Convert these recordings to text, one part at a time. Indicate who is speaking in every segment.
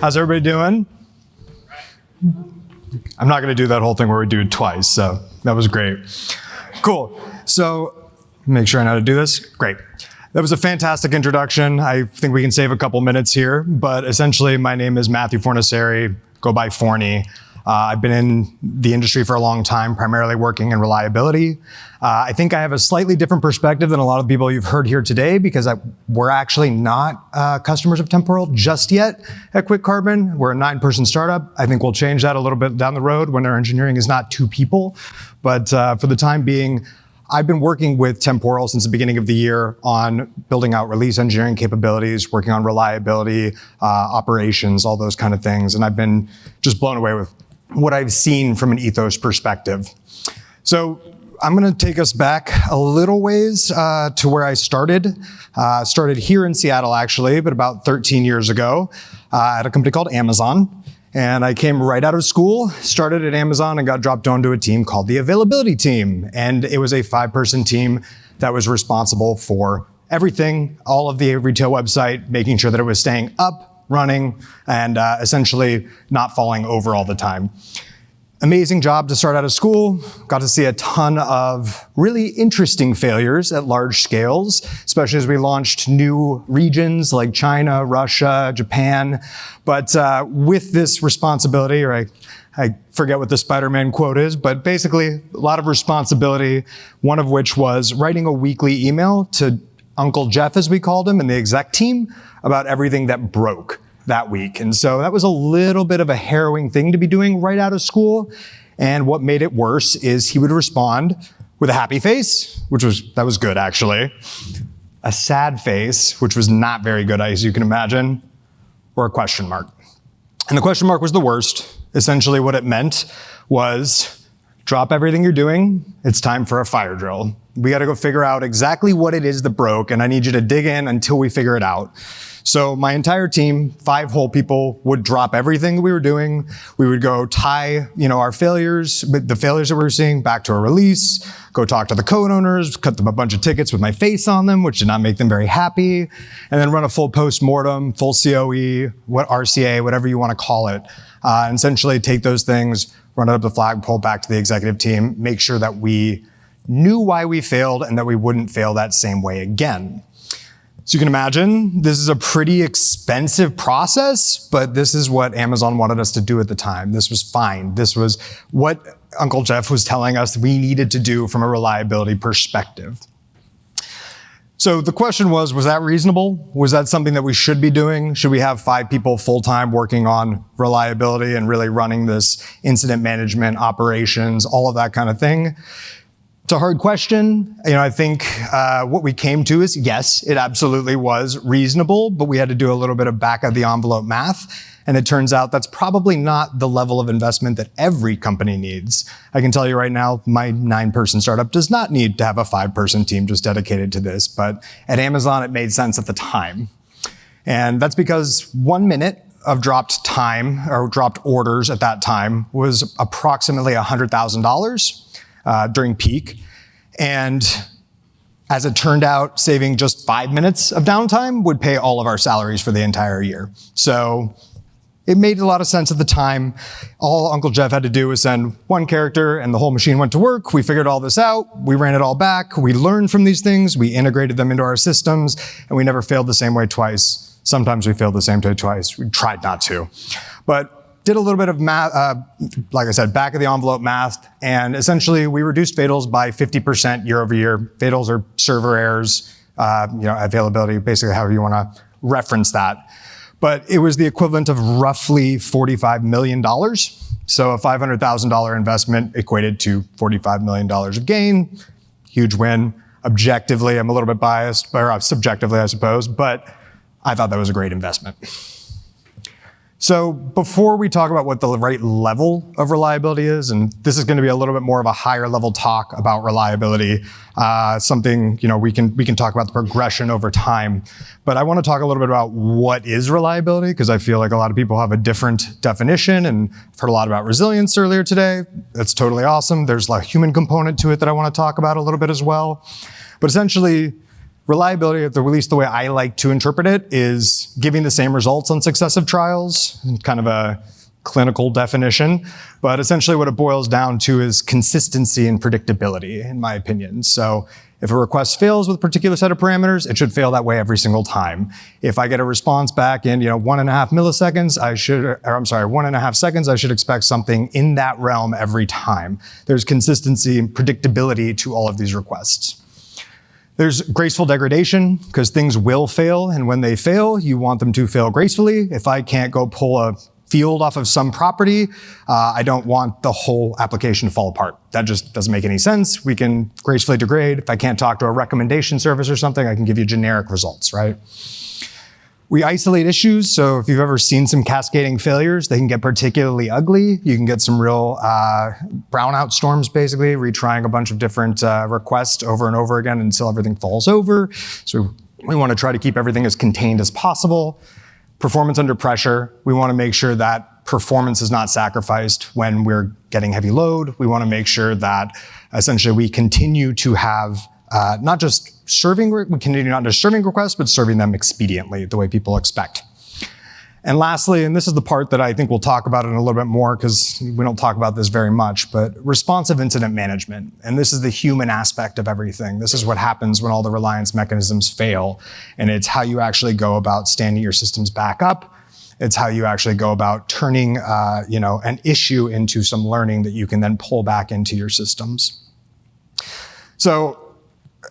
Speaker 1: How's everybody doing? I'm not gonna do that whole thing where we do it twice, so that was great. Cool, so make sure I know how to do this. Great. That was a fantastic introduction. I think we can save a couple minutes here, but essentially my name is Matthew Fornaciari, go by Forney. I've been in the industry for a long time, primarily working in reliability. I think I have a slightly different perspective than a lot of people you've heard here today because we're actually not customers of Temporal just yet at Quick Carbon. We're a 9-person startup. I think we'll change that a little bit down the road when our engineering is not 2 people. But for the time being, I've been working with Temporal since the beginning of the year on building out release engineering capabilities, working on reliability, operations, all those kind of things. And I've been just blown away with what I've seen from an ethos perspective. So I'm gonna take us back a little ways to where I started. Started here in Seattle actually, but about 13 years ago at a company called Amazon. And I came right out of school, started at Amazon and got dropped onto a team called the availability team. And it was a 5-person team that was responsible for everything, all of the retail website, making sure that it was staying up, running, and essentially not falling over all the time. Amazing job to start out of school. Got to see a ton of really interesting failures at large scales, especially as we launched new regions like China, Russia, Japan. But with this responsibility, or I forget what the Spider-Man quote is, but basically a lot of responsibility, one of which was writing a weekly email to Uncle Jeff, as we called him, and the exec team about everything that broke that week. And so that was a little bit of a harrowing thing to be doing right out of school. And what made it worse is he would respond with a happy face, that was good actually, a sad face, which was not very good, as you can imagine, or a question mark. And the question mark was the worst. Essentially what it meant was, drop everything you're doing, it's time for a fire drill. We gotta go figure out exactly what it is that broke, and I need you to dig in until we figure it out. So my entire team, 5 whole people, would drop everything that we were doing. We would go tie, our failures, the failures that we were seeing, back to a release, go talk to the code owners, cut them a bunch of tickets with my face on them, which did not make them very happy, and then run a full post-mortem, full COE, RCA, whatever you want to call it, and essentially take those things, run it up the flagpole back to the executive team, make sure that we knew why we failed and that we wouldn't fail that same way again. So you can imagine, this is a pretty expensive process, but this is what Amazon wanted us to do at the time. This was fine. This was what Uncle Jeff was telling us we needed to do from a reliability perspective. So the question was that reasonable? Was that something that we should be doing? Should we have 5 people full-time working on reliability and really running this incident management, operations, all of that kind of thing? It's a hard question. I think what we came to is, yes, it absolutely was reasonable, but we had to do a little bit of back of the envelope math. And it turns out that's probably not the level of investment that every company needs. I can tell you right now, my 9-person startup does not need to have a 5-person team just dedicated to this. But at Amazon, it made sense at the time. And that's because 1 minute of dropped time or dropped orders at that time was approximately $100,000. During peak. And as it turned out, saving just 5 minutes of downtime would pay all of our salaries for the entire year. So it made a lot of sense at the time. All Uncle Jeff had to do was send 1 character and the whole machine went to work. We figured all this out. We ran it all back. We learned from these things. We integrated them into our systems and we never failed the same way twice. Sometimes we failed the same way twice. We tried not to. But did a little bit of math, like I said, back of the envelope math, and essentially we reduced fatals by 50% year over year. Fatals are server errors, availability, basically however you want to reference that. But it was the equivalent of roughly $45 million. So a $500,000 investment equated to $45 million of gain. Huge win. Objectively, I'm a little bit biased, or subjectively, I suppose, but I thought that was a great investment. So before we talk about what the right level of reliability is, and this is going to be a little bit more of a higher level talk about reliability, something we can talk about the progression over time. But I want to talk a little bit about what is reliability, because I feel like a lot of people have a different definition, and I've heard a lot about resilience earlier today. That's totally awesome. There's a human component to it that I want to talk about a little bit as well. But essentially, Reliability, at least the way I like to interpret it, is giving the same results on successive trials, kind of a clinical definition. But essentially what it boils down to is consistency and predictability, in my opinion. So if a request fails with a particular set of parameters, it should fail that way every single time. If I get a response back in 1.5 milliseconds, 1.5 seconds, I should expect something in that realm every time. There's consistency and predictability to all of these requests. There's graceful degradation, because things will fail, and when they fail, you want them to fail gracefully. If I can't go pull a field off of some property, I don't want the whole application to fall apart. That just doesn't make any sense. We can gracefully degrade. If I can't talk to a recommendation service or something, I can give you generic results, right? We isolate issues, so if you've ever seen some cascading failures, they can get particularly ugly. You can get some real brownout storms, basically, retrying a bunch of different requests over and over again until everything falls over. So we want to try to keep everything as contained as possible. Performance under pressure, we want to make sure that performance is not sacrificed when we're getting heavy load. We want to make sure that essentially we continue to have not just serving requests, but serving them expediently, the way people expect. And lastly, and this is the part that I think we'll talk about in a little bit more because we don't talk about this very much, but responsive incident management. And this is the human aspect of everything. This is what happens when all the reliance mechanisms fail. And it's how you actually go about standing your systems back up. It's how you actually go about turning an issue into some learning that you can then pull back into your systems. So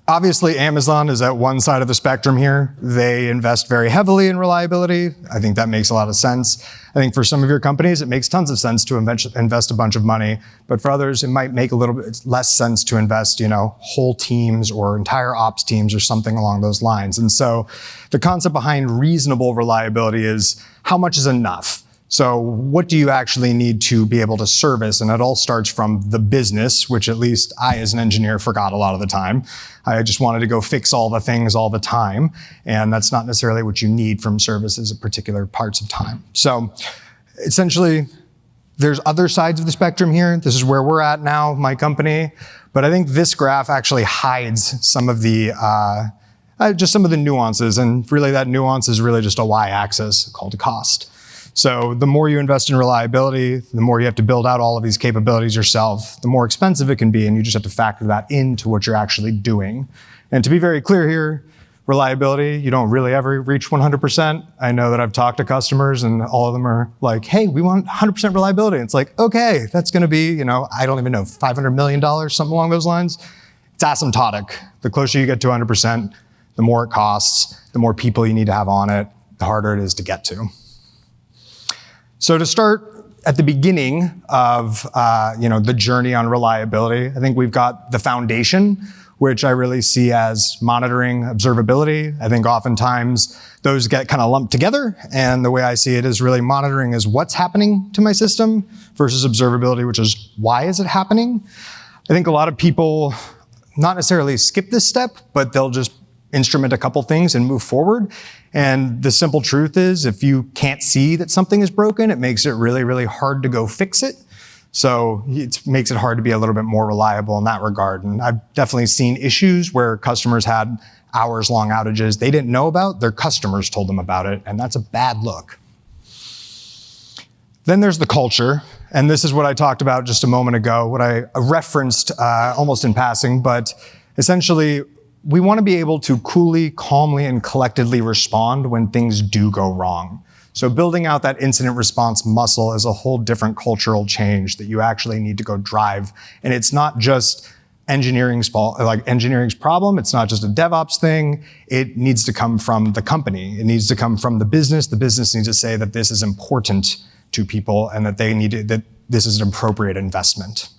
Speaker 1: obviously, Amazon is at one side of the spectrum here. They invest very heavily in reliability. I think that makes a lot of sense. I think for some of your companies, it makes tons of sense to invest a bunch of money. But for others, it might make a little bit less sense to invest, whole teams or entire ops teams or something along those lines. And so the concept behind reasonable reliability is how much is enough? So what do you actually need to be able to service? And it all starts from the business, which at least I as an engineer forgot a lot of the time. I just wanted to go fix all the things all the time. And that's not necessarily what you need from services at particular parts of time. So essentially, there's other sides of the spectrum here. This is where we're at now, my company. But I think this graph actually hides some of the nuances. And really that nuance is really just a y-axis called cost. So the more you invest in reliability, the more you have to build out all of these capabilities yourself, the more expensive it can be, and you just have to factor that into what you're actually doing. And to be very clear here, reliability, you don't really ever reach 100%. I know that I've talked to customers and all of them are like, hey, we want 100% reliability. And it's like, okay, that's gonna be, I don't even know, $500 million, something along those lines. It's asymptotic. The closer you get to 100%, the more it costs, the more people you need to have on it, the harder it is to get to. So to start at the beginning of the journey on reliability, I think we've got the foundation, which I really see as monitoring, observability. I think oftentimes those get kind of lumped together. And the way I see it is really monitoring is what's happening to my system versus observability, which is why is it happening? I think a lot of people not necessarily skip this step, but they'll just instrument a couple things and move forward. And the simple truth is, if you can't see that something is broken, it makes it really, really hard to go fix it. So it makes it hard to be a little bit more reliable in that regard. And I've definitely seen issues where customers had hours-long outages they didn't know about. Their customers told them about it, and that's a bad look. Then there's the culture. And this is what I talked about just a moment ago, what I referenced almost in passing, but essentially, we want to be able to coolly, calmly, and collectively respond when things do go wrong. So building out that incident response muscle is a whole different cultural change that you actually need to go drive. And it's not just engineering's fault, like engineering's problem. It's not just a DevOps thing. It needs to come from the company. It needs to come from the business. The business needs to say that this is important to people and that that this is an appropriate investment.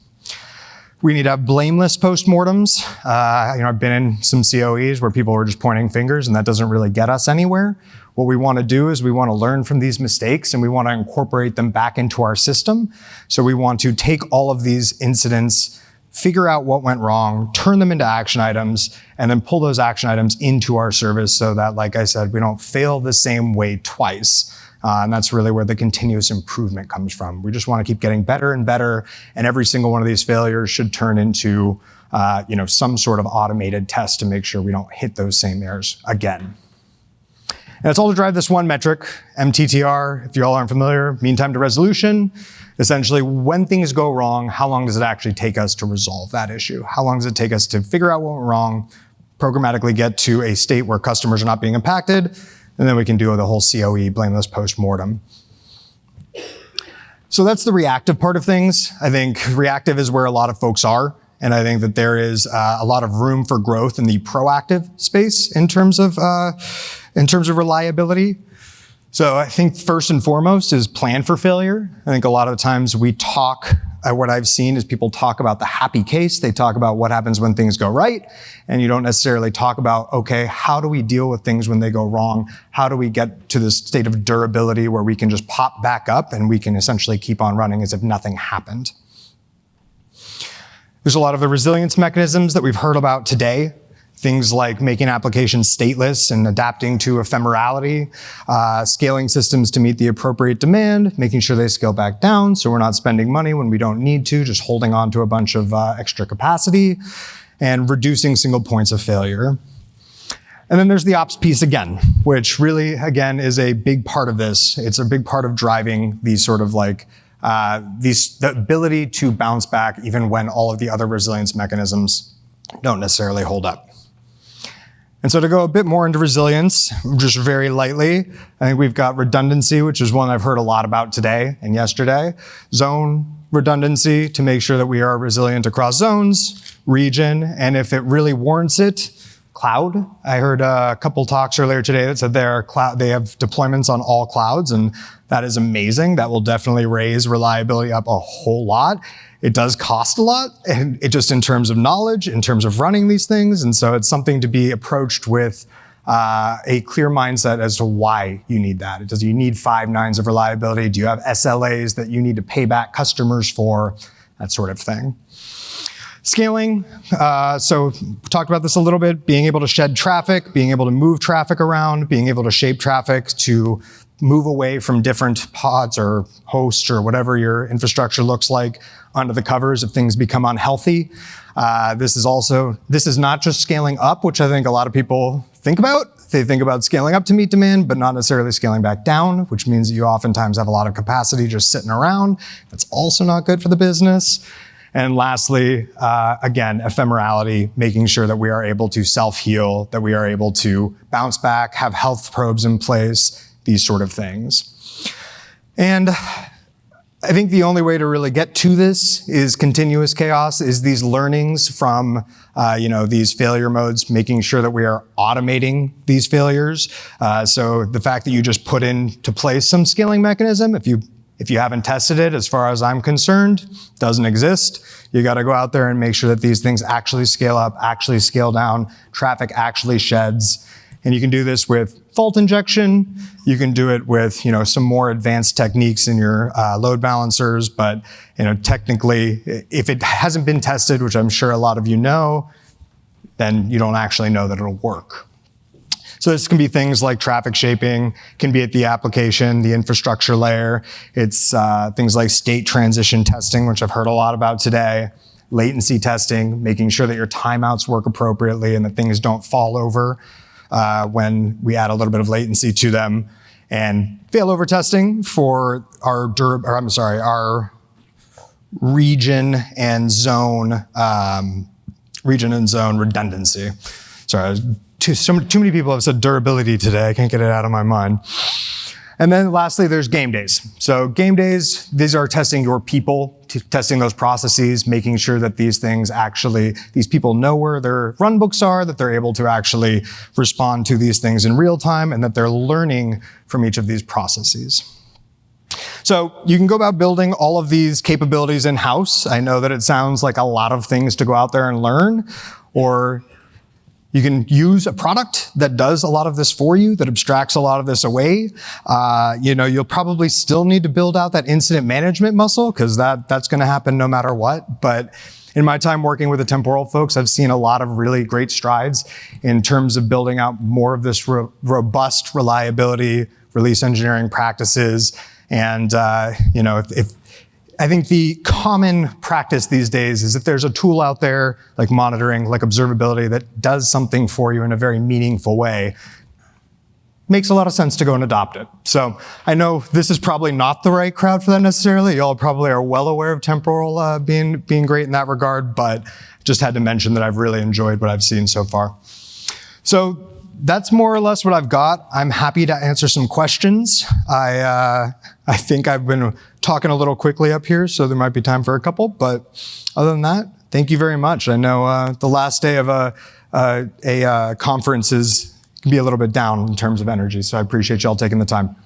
Speaker 1: We need to have blameless postmortems. I've been in some COEs where people were just pointing fingers and that doesn't really get us anywhere. What we want to do is we want to learn from these mistakes and we want to incorporate them back into our system. So we want to take all of these incidents, figure out what went wrong, turn them into action items, and then pull those action items into our service so that, like I said, we don't fail the same way twice. And that's really where the continuous improvement comes from. We just want to keep getting better and better, and every single one of these failures should turn into some sort of automated test to make sure we don't hit those same errors again. And it's all to drive this one metric, MTTR. If you all aren't familiar, mean time to resolution. Essentially, when things go wrong, how long does it actually take us to resolve that issue? How long does it take us to figure out what went wrong, programmatically get to a state where customers are not being impacted, and then we can do the whole COE, blameless post-mortem. So that's the reactive part of things. I think reactive is where a lot of folks are, and I think that there is a lot of room for growth in the proactive space in terms of reliability. So I think first and foremost is plan for failure. I think a lot of the times we talk, what I've seen is people talk about the happy case. They talk about what happens when things go right. And you don't necessarily talk about, okay, how do we deal with things when they go wrong? How do we get to this state of durability where we can just pop back up and we can essentially keep on running as if nothing happened? There's a lot of the resilience mechanisms that we've heard about today. Things like making applications stateless and adapting to ephemerality, scaling systems to meet the appropriate demand, making sure they scale back down so we're not spending money when we don't need to, just holding on to a bunch of extra capacity, and reducing single points of failure. And then there's the ops piece again, which really, again, is a big part of this. It's a big part of driving these sort of like, the ability to bounce back even when all of the other resilience mechanisms don't necessarily hold up. And so to go a bit more into resilience, just very lightly, I think we've got redundancy, which is one I've heard a lot about today and yesterday. Zone redundancy to make sure that we are resilient across zones, region, and if it really warrants it, cloud. I heard a couple talks earlier today that said they have deployments on all clouds, and that is amazing. That will definitely raise reliability up a whole lot. It does cost a lot, and it just in terms of knowledge, in terms of running these things. And so it's something to be approached with a clear mindset as to why you need that. Does you need 5 nines of reliability? Do you have SLAs that you need to pay back customers for? That sort of thing. Scaling, so we talked about this a little bit, being able to shed traffic, being able to move traffic around, being able to shape traffic to move away from different pods or hosts or whatever your infrastructure looks like under the covers if things become unhealthy. This is not just scaling up, which I think a lot of people think about. They think about scaling up to meet demand, but not necessarily scaling back down, which means that you oftentimes have a lot of capacity just sitting around. That's also not good for the business. And lastly, again, ephemerality, making sure that we are able to self-heal, that we are able to bounce back, have health probes in place, these sort of things. And I think the only way to really get to this is continuous chaos, is these learnings from these failure modes, making sure that we are automating these failures. So the fact that you just put into place some scaling mechanism, if you haven't tested it, as far as I'm concerned, doesn't exist. You got to go out there and make sure that these things actually scale up, actually scale down, traffic actually sheds. And you can do this with fault injection. You can do it with, some more advanced techniques in your load balancers. But, technically, if it hasn't been tested, which I'm sure a lot of you know, then you don't actually know that it'll work. So this can be things like traffic shaping, can be at the application, the infrastructure layer. It's things like state transition testing, which I've heard a lot about today. Latency testing, making sure that your timeouts work appropriately and that things don't fall over when we add a little bit of latency to them. And failover testing for our region and zone redundancy. Sorry, too many people have said durability today. I can't get it out of my mind. And then lastly, there's game days. So game days, these are testing your people, testing those processes, making sure that these people know where their runbooks are, that they're able to actually respond to these things in real time, and that they're learning from each of these processes. So you can go about building all of these capabilities in-house. I know that it sounds like a lot of things to go out there and learn, or you can use a product that does a lot of this for you, that abstracts a lot of this away. You'll probably still need to build out that incident management muscle, because that's going to happen no matter what. But in my time working with the Temporal folks, I've seen a lot of really great strides in terms of building out more of this robust reliability, release engineering practices. And, if I think the common practice these days is if there's a tool out there like monitoring, like observability that does something for you in a very meaningful way, makes a lot of sense to go and adopt it. So I know this is probably not the right crowd for that necessarily. Y'all probably are well aware of Temporal being great in that regard, but just had to mention that I've really enjoyed what I've seen so far. So that's more or less what I've got. I'm happy to answer some questions. I think I've been talking a little quickly up here, so there might be time for a couple, but other than that, thank you very much. I know the last day of a conference can be a little bit down in terms of energy, so I appreciate y'all taking the time.